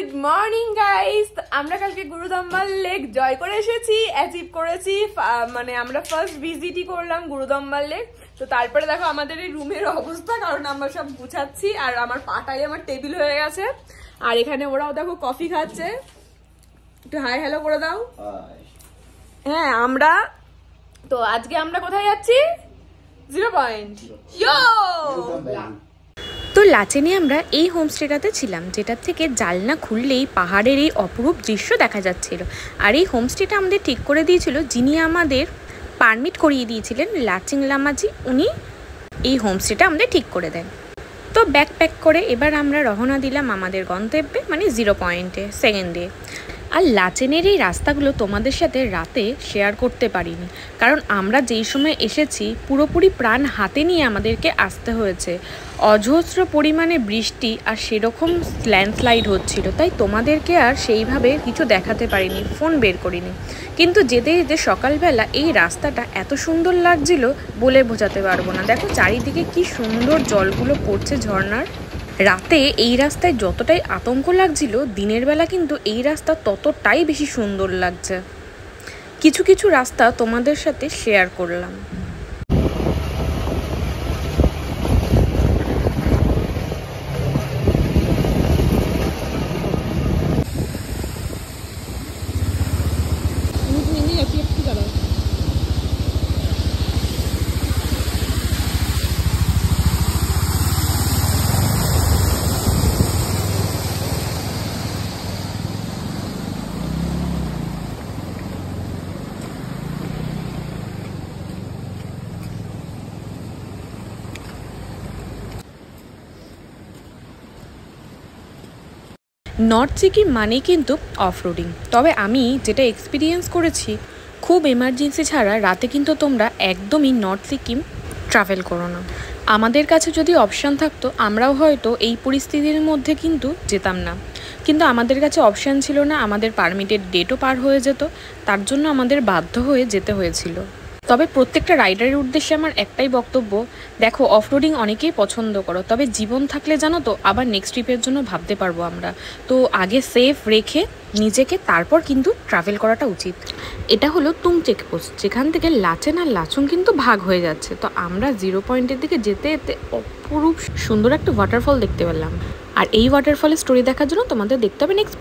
Good morning guys. আমরা কালকে গুরুদম্বাল lake জয় করে এসেছি, অ্যাচিভ করেছি। মানে আমরা ফার্স্ট ভিজিটই করলাম গুরুদম্বাল লেক। তো তারপরে দেখো আমাদের এই রুমের অবস্থা, কারণ আমরা সব গুছাচ্ছি আর আমার পাটাই আমার টেবিল হয়ে গেছে। আর এখানে ওরাও দেখো কফি খাচ্ছে। একটু হাই হ্যালো করে দাও। হ্যাঁ আমরা তো আজকে আমরা কোথায় যাচ্ছি? 0 পয়েন্ট। তো লাচেনে আমরা এই হোমস্টেটাতে ছিলাম, যেটার থেকে জানলা খুললেই পাহাড়ের এই অপরূপ দৃশ্য দেখা যাচ্ছিল। আর এই হোমস্টেটা আমাদের ঠিক করে দিয়েছিল যিনি আমাদের পারমিট করিয়ে দিয়েছিলেন, লাচিং লামাজি। উনি এই হোমস্টেটা আমাদের ঠিক করে দেন। তো ব্যাকপ্যাক করে এবার আমরা রওনা দিলাম আমাদের গন্তব্যে, মানে 0 পয়েন্টে, সেকেন্ড ডে। আর লাচেনের এই রাস্তাগুলো তোমাদের সাথে রাতে শেয়ার করতে পারিনি, কারণ আমরা যেই সময় এসেছি পুরোপুরি প্রাণ হাতে নিয়ে আমাদেরকে আসতে হয়েছে। অজস্র পরিমাণে বৃষ্টি আর সেরকম ল্যান্ডস্লাইড হচ্ছিল, তাই তোমাদেরকে আর সেইভাবে কিছু দেখাতে পারিনি, ফোন বের করিনি। কিন্তু যেতে যেতে সকালবেলা এই রাস্তাটা এত সুন্দর লাগছিল বলে বোঝাতে পারবো না। দেখো চারিদিকে কি সুন্দর জলগুলো পড়ছে ঝর্ণার। রাতে এই রাস্তায় যতটাই আতঙ্ক লাগছিল, দিনের বেলা কিন্তু এই রাস্তা ততটাই বেশি সুন্দর লাগছে। কিছু কিছু রাস্তা তোমাদের সাথে শেয়ার করলাম। নর্থ সিকিম মানে কিন্তু অফরোডিং। তবে আমি যেটা এক্সপিরিয়েন্স করেছি, খুব এমার্জেন্সি ছাড়া রাতে কিন্তু তোমরা একদমই নর্থ সিকিম ট্রাভেল করো না। আমাদের কাছে যদি অপশান থাকতো আমরাও হয়তো এই পরিস্থিতির মধ্যে কিন্তু যেতাম না, কিন্তু আমাদের কাছে অপশান ছিল না। আমাদের পারমিটেড ডেটও পার হয়ে যেত, তার জন্য আমাদের বাধ্য হয়ে যেতে হয়েছিল। তবে প্রত্যেকটা রাইডারের উদ্দেশ্যে আমার একটাই বক্তব্য, দেখো অফরোডিং অনেকেই পছন্দ করো, তবে জীবন থাকলে জানো তো আবার নেক্সট ট্রিপের জন্য ভাবতে পারবো আমরা। তো আগে সেফ রেখে নিজেকে তারপর কিন্তু ট্রাভেল করাটা উচিত। এটা হলো তুং চেকপোস্ট, যেখান থেকে লাচেন আর লাচুং কিন্তু ভাগ হয়ে যাচ্ছে। তো আমরা 0 পয়েন্টের দিকে যেতে যেতে অপরূপ সুন্দর একটা ওয়াটারফল দেখতে পেলাম। আর এই ওয়াটারফলের স্টোরি দেখার জন্য তোমাদের দেখতে হবে নেক্সট